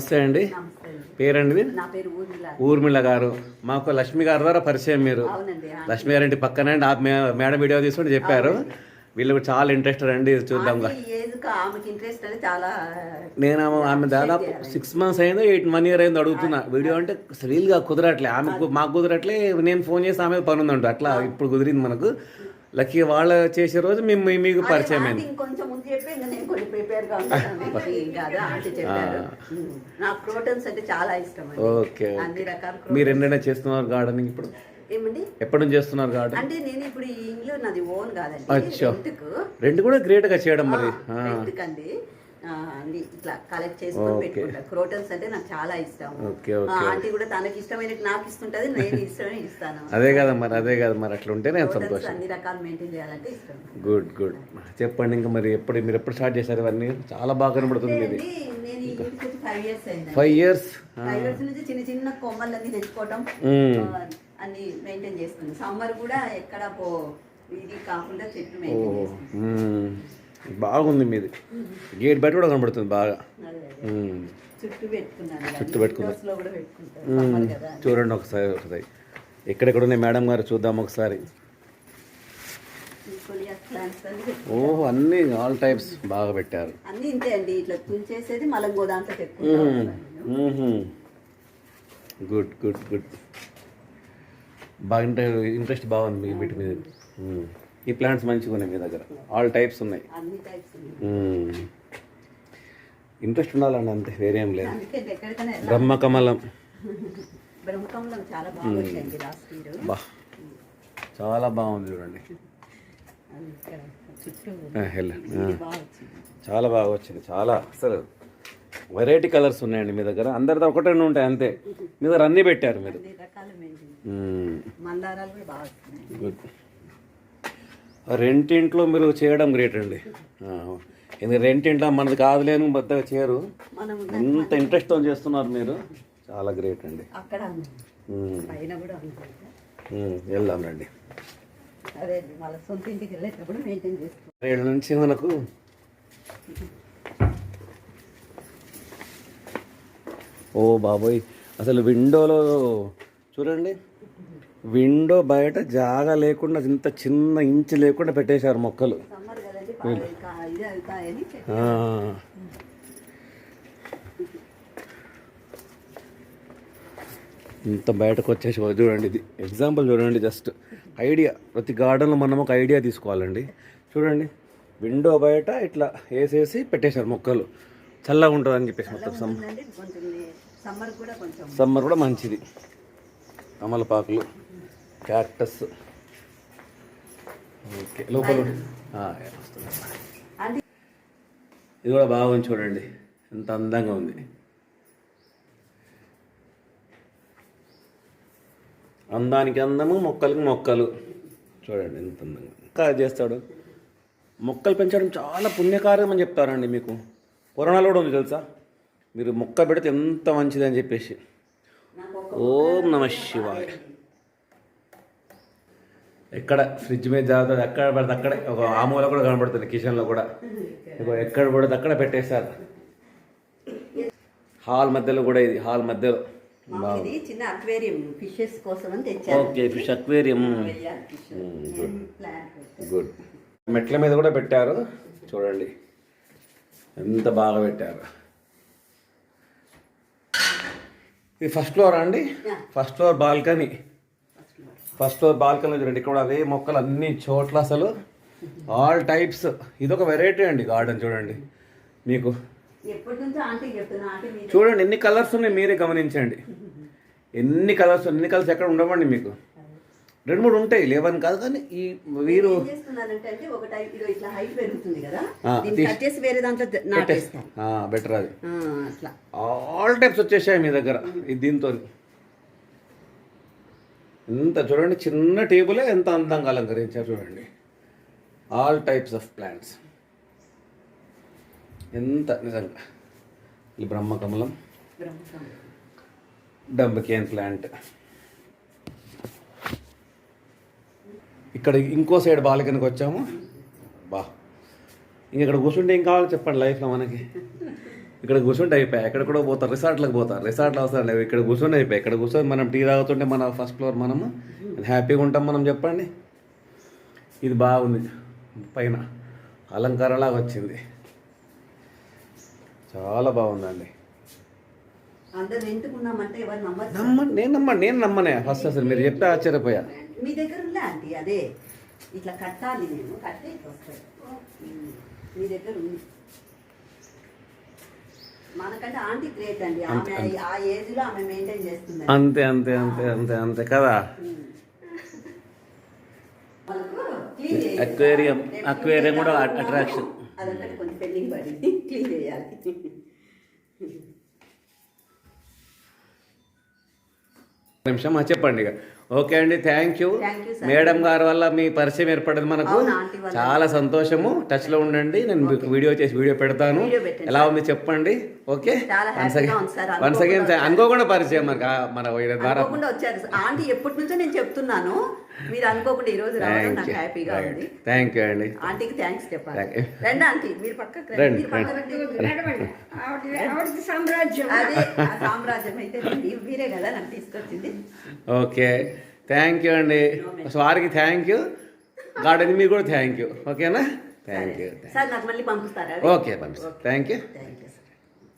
నమస్తే అండి. నమస్తే అండి. పేరండి? నా పేరు ఊర్మిళ. ఊర్మిళ గారు. మాకు లక్ష్మి గారి ద్వారా పరిచయం మీరు. అవునండి. లక్ష్మి గారి ఇంటి పక్కనే మేడం వీడియో తీసుకుంటూ చెప్పారు. వీళ్ళు కూడా చాలా ఇంట్రెస్టెడ్ అండి, చూద్దాం. ఆమెకి ఇంట్రెస్ట్ అంటే చాలా. నేను ఆమె దాదాపు 6 months అయిందో 1 year అయిందో అడుగుతున్నా వీడియో అంటే వీలుగా కుదరట్లే. ఆమెకు మాకు కుదరట్లే. నేను ఫోన్ చేసి ఆమె పని ఉందంట, అట్లా ఇప్పుడు కుదిరింది మనకు. లక్కీ వాళ్ళు చేసే రోజు మేము మీకు పరిచయం అయింది. కొంచెం ముందు చెప్పి నేను కొన్ని ప్రిపేర్ గా నాకు క్రోటన్స్ అంటే చాలా ఇష్టం. ఓకే, మీరు ఎన్నైనా చేస్తున్నారు గార్డెనింగ్ ఇప్పుడు? ఏమండి, ఎప్పటి నుంచి చేస్తున్నారు గార్డెన్? అంటే నేను ఇప్పుడు ఈ ఇల్లు నాది ఓన్ కాదండి, రెండు కూడా గ్రేట్ గా చేయడం మరి. ఎందుకండి ఇట్లా కలెక్ట్ చేసుకొని పెట్టుకుంటా. క్రోటన్స్ అంటే నాకు చాలా ఇష్టం. ఆంటీ కూడా తనకి ఇష్టమైన నాకు ఇస్తుంటది, నేను ఇష్టమైన ఇస్తాను. అదే కదా మరి, అదే కదా మరి, అట్లా ఉంటే నేను సంతోషం. అన్ని రకాలు మెయింటైన్ చేయాలంటే ఇష్టం. Good good. చెప్పండి ఇంకా మరి, మీరు ఎప్పుడు స్టార్ట్ చేశారు ఇవన్నీ? చాలా బాగా కనబడుతుంది ఇది. నేను ఈ ఇంటికి వచ్చి 5 years అయింది. 5 years నుంచి చిన్న చిన్న కొమ్మలన్నీ తెచ్చుకోవటం అన్ని మెయింటైన్ చేస్తుంది. సమ్మర్ కూడా ఎక్కడ ఇది కాకుండా చెట్టు మెయింటైన్ చేస్తుంది. బాగుంది మీది. గేట్ బయట కూడా కనబడుతుంది బాగా. చుట్టూ పెట్టుకున్నాను. చూడండి ఒకసారి ఎక్కడెక్కడ ఉన్నాయి మేడం గారు, చూద్దాం ఒకసారి. ఓహో, అన్ని ఆల్ టైప్స్ బాగా పెట్టారు. అన్ని ఇంతే అండి, ఇట్లా తుంచేసేది మళ్ళీ గోదాంట్లో పెట్టుకుంటాం. Good good good. బాగా ఇంట్రెస్ట్ బాగుంది మీ వీటి మీద. ఈ ప్లాంట్స్ మంచిగా ఉన్నాయి మీ దగ్గర, ఆల్ టైప్స్ ఉన్నాయి. ఇంట్రెస్ట్ ఉండాలండి, అంతే, వేరేం లేదు. బ్రహ్మకమలం చాలా బాగుంది చూడండి. చాలా బాగా వచ్చింది. చాలా అసలు వెరైటీ కలర్స్ ఉన్నాయండి మీ దగ్గర. అందరితో ఒకటే ఉంటాయి అంతే, మీ దగ్గర అన్నీ పెట్టారు మీరు. గుడ్. రెంటింట్లో మీరు చేయడం గ్రేట్ అండి. ఎందుకంటే రెంటింట్లో మనది కాదులేను పెద్దగా చేయరు, ఎంత ఇంట్రెస్ట్తో చేస్తున్నారు మీరు, చాలా గ్రేట్ అండి. వెళ్దాం రండి. 7 నుంచి మనకు ఓ బాబోయ్, అసలు విండోలో చూడండి, విండో బయట జాగా లేకుండా ఇంత చిన్న ఇంచు లేకుండా పెట్టేశారు మొక్కలు. ఇంత బయటకు వచ్చేసి చూడండి, ఇది ఎగ్జాంపుల్ చూడండి, జస్ట్ ఐడియా. ప్రతి గార్డెన్లో మనం ఒక ఐడియా తీసుకోవాలండి. చూడండి, విండో బయట ఇట్లా వేసేసి పెట్టేశారు మొక్కలు, చల్లగా ఉంటుంది అని చెప్పేసి. మొత్తం సమ్మర్ కూడా మంచిది. తమలపాకులు, క్యాక్టస్. ఓకే, లోపల ఇది కూడా బాగుంది చూడండి, ఎంత అందంగా ఉంది. అందానికి అందము, మొక్కలకి మొక్కలు. చూడండి ఎంత అందంగా ఇంకా చేస్తాడు. మొక్కలు పెంచడం చాలా పుణ్యకార్యం అని చెప్తారండి. మీకు పురాణాలు కూడా ఉంది తెలుసా, మీరు మొక్క పెడితే ఎంత మంచిది అని చెప్పేసి. ఓం నమ శివాయ. ఎక్కడ ఫ్రిడ్జ్ మీద జాగ్రత్త, ఎక్కడ పడితే అక్కడే, ఒక ఆమూల కూడా కనబడుతుంది, కిచెన్లో కూడా. ఎక్కడ పడితే అక్కడ పెట్టేశారు. హాల్ మధ్యలో కూడా, ఇది హాల్ మధ్యలో చిన్న అక్వేరియం, ఫిషెస్ కోసం అని తెచ్చారు. Okay, fish aquarium. గుడ్. మెట్ల మీద కూడా పెట్టారు చూడండి, ఎంత బాగా పెట్టారు. ఇది ఫస్ట్ ఫ్లోర్ అండి. First floor balcony. చూడండి, ఇక్కడ అవే మొక్కలు అన్ని చోట్ల, అసలు ఆల్ టైప్స్. ఇదొక వెరైటీ అండి గార్డెన్. చూడండి, మీకు చూడండి ఎన్ని కలర్స్ ఉన్నాయి, మీరే గమనించండి. ఎన్ని కలర్స్ ఎక్కడ ఉండవండి మీకు. 2-3 ఉంటాయి, 11 కాదు. కానీ ఈ వీరు బెటర్, అది ఆల్ టైప్స్ వచ్చేసాయి మీ దగ్గర. దీంతో ఎంత చూడండి, చిన్న టేబులే ఎంత అందంగా అలంకరించారు చూడండి. ఆల్ టైప్స్ ఆఫ్ ప్లాంట్స్, ఎంత నిజంగా. ఈ బ్రహ్మకమలం, డంబకేన్ ప్లాంట్. ఇక్కడ ఇంకో సైడ్ బాల్కనీకి వచ్చాము. బా, ఇంక ఇక్కడ కూర్చుంటే ఏం కావాలి చెప్పండి లైఫ్లో మనకి. ఇక్కడ కూర్చుంటే అయిపోయాయి. ఎక్కడ కూడా పోతారు, రిసార్ట్లకు పోతారు. రిసార్ట్లో అవసరం లేదు, ఇక్కడ కూర్చొని అయిపోయాయి. ఇక్కడ కూర్చొని మనం టీ తాగుతుంటే మన ఫస్ట్ ఫ్లోర్ మనము హ్యాపీగా ఉంటాం. మనం చెప్పండి, ఇది బాగుంది, పైన అలంకారంలాగా వచ్చింది, చాలా బాగుందండి. అందరు రెంట్కున్నామంటే ఎవరు నమ్మరు. నేను నమ్మనే ఫస్ట్. అసలు మీరు చెప్తే ఆశ్చర్యపోయా. మీ దగ్గర ఉందా ఆంటీ? అదే ఇట్లా కట్టాలి, నేను కట్టే ఇట్లా వస్తాయి. మీ దగ్గర ఉంది. మనకంటే ఆంటీ గ్రేట్ అండి. ఆమె ఆ ఏజ్ లో ఆమె మెయింటైన్ చేస్తుంది. అంతే అంతే అంతే అంతే అంతే కదా. అక్వేరియం కూడా అట్రాక్షన్. అదొకటి కొంచెం పెండింగ్ పడింది, క్లీన్ చేయాలి. నిమిషం చెప్పండి ఇక. ఓకే అండి, థ్యాంక్ యూ. మేడం గారి వల్ల మీ పరిచయం ఏర్పడింది మనకు, చాలా సంతోషము. టచ్లో ఉండండి, నేను మీకు వీడియో పెడతాను. ఎలా ఉంది చెప్పండి. ఓకే, వన్స్ అగైన్ అనుకోకుండా పరిచయం మన ద్వారా వచ్చారు. ఆంటీ ఎప్పటి నుంచో నేను చెప్తున్నాను, మీరు అనుకోకుండా ఈ రోజు రావడం నాకు హ్యాపీగా ఉంది. థ్యాంక్ యూ అండి. ఆంటీకి థ్యాంక్స్ చెప్పాలి. రండి ఆంటీ, మీరు పక్కకు రండి. అదే సామ్రాజ్యం అయితే మీరే కదా నాకు తీసుకొచ్చింది. ఓకే, థ్యాంక్ యూ అండి. వారికి థ్యాంక్ యూ, గార్డెన్ మీకు కూడా థ్యాంక్ యూ. ఓకేనా? Thank you sir. నాకు మళ్ళీ పంపిస్తారా? ఓకే, పంపిస్తాను. Thank you.